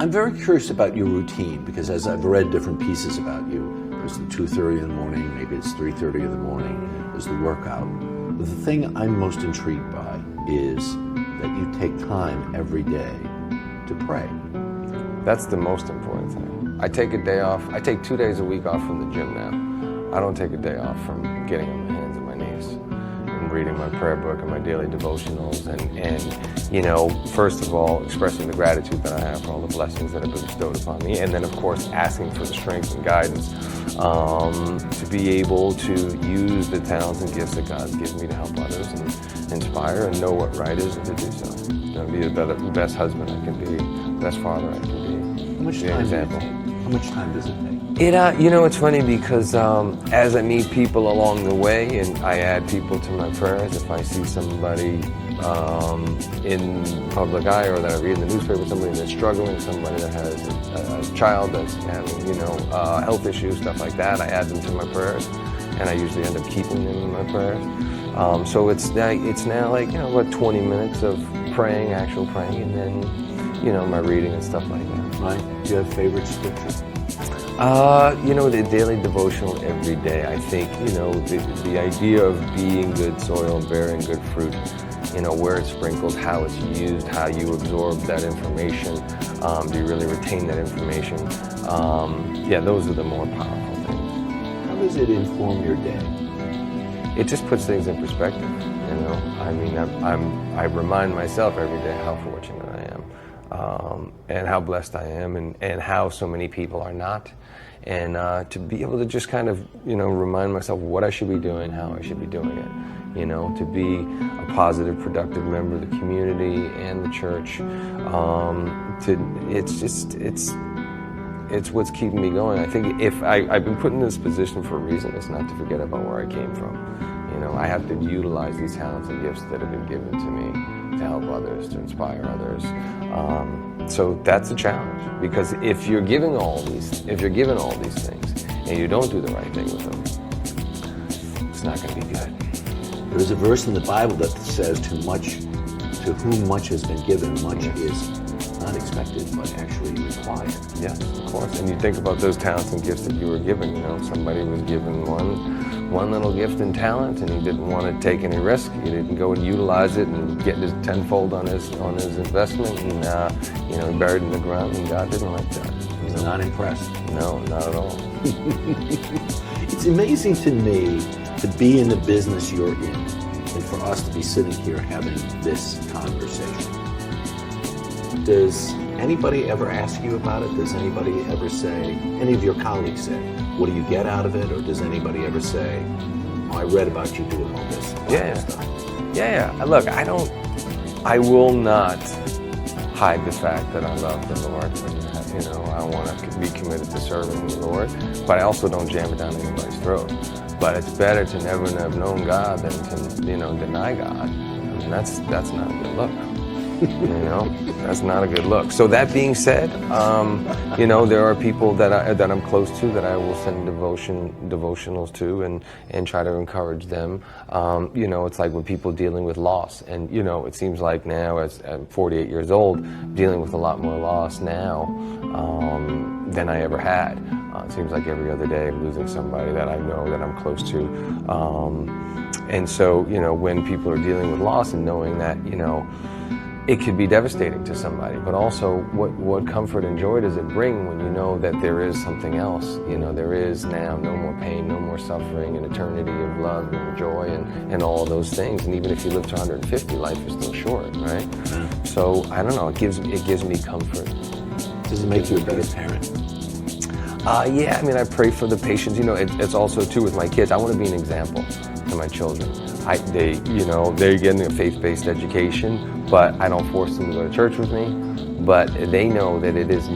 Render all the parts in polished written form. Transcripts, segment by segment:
I'm very curious about your routine, because as I've read different pieces about you, there's the 2:30 in the morning, maybe it's 3:30 in the morning, there's the workout. But the thing I'm most intrigued by is that you take time every day to pray. That's the most important thing. I take a day off. I take 2 days a week off from the gym now. I don't take a day off from getting on my hands and my knees and reading my prayer book and my daily devotionals and you know, first of all, expressing the gratitude that I have for all the blessings that have been bestowed upon me, and then of course asking for the strength and guidance to be able to use the talents and gifts that God's given me to help others and inspire and know what right is and to do so. You know, be the best husband I can be, the best father I can be. How much time example. How much time does it take? You know, it's funny because as I meet people along the way and I add people to my prayers, if I see somebody in public eye or that I read in the newspaper, somebody that's struggling, somebody that has a child that's having, you know, health issues, stuff like that, I add them to my prayers, and I usually end up keeping them in my prayers. So it's now like, you know, about 20 minutes of praying, actual praying, and then, you know, my reading and stuff like that. Right. Do you have favorite scripture? You know, the daily devotional every day. I think, you know, the idea of being good soil and bearing good fruit, you know, where it's sprinkled, how it's used, how you absorb that information, do you really retain that information? Yeah, those are the more powerful things. How does it inform your day? It just puts things in perspective, you know. I mean, I remind myself every day how fortunate I am, and how blessed I am, and how so many people are not. And to be able to just kind of, you know, remind myself what I should be doing, how I should be doing it, you know, to be a positive, productive member of the community and the church. It's what's keeping me going. I think if I've been put in this position for a reason, it's not to forget about where I came from. You know, I have to utilize these talents and gifts that have been given to me to help others, to inspire others. So that's a challenge, because if you're given all these things and you don't do the right thing with them, it's not going to be good. There's a verse in the Bible that says, to whom much has been given, much is not expected, but actually required. Yes, of course. And you think about those talents and gifts that you were given. You know, somebody was given one little gift and talent, and he didn't want to take any risk. He didn't go and utilize it and get his tenfold on his investment, and you know, he buried it in the ground. And God didn't like that. He's not impressed. No, not at all. It's amazing to me to be in the business you're in, and for us to be sitting here having this conversation. Does anybody ever ask you about it? Does anybody ever say, any of your colleagues say, what do you get out of it? Or does anybody ever say, oh, I read about you doing all this stuff? Yeah. Look, I will not hide the fact that I love the Lord. You know, I want to be committed to serving the Lord, but I also don't jam it down anybody's throat. But it's better to never have known God than to, you know, deny God. I mean, that's not a good look. You know, that's not a good look. So that being said, you know, there are people that I'm close to that I will send devotionals to and try to encourage them. You know, it's like when people dealing with loss, and you know, it seems like now, as I'm 48 years old, dealing with a lot more loss now than I ever had. It seems like every other day I'm losing somebody that I know, that I'm close to. And so, you know, when people are dealing with loss and knowing that, you know, it could be devastating to somebody, but also what comfort and joy does it bring when you know that there is something else? You know, there is now no more pain, no more suffering, an eternity of love and joy and all of those things. And even if you live to 150, life is still short, right? So I don't know, it gives me comfort. Does it make you a better parent? Yeah, I mean, I pray for the patience. You know, it's also too with my kids. I want to be an example to my children. They're getting a faith-based education, but I don't force them to go to church with me. But they know that it's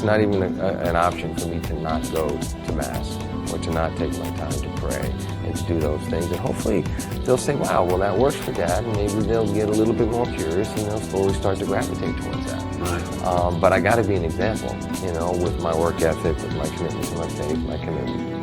not even an option for me to not go to Mass or to not take my time to pray and to do those things. And hopefully they'll say, wow, well, that works for Dad. And maybe they'll get a little bit more curious and they'll slowly start to gravitate towards that. Right. But I got to be an example, you know, with my work ethic, with my commitment to my faith, my commitment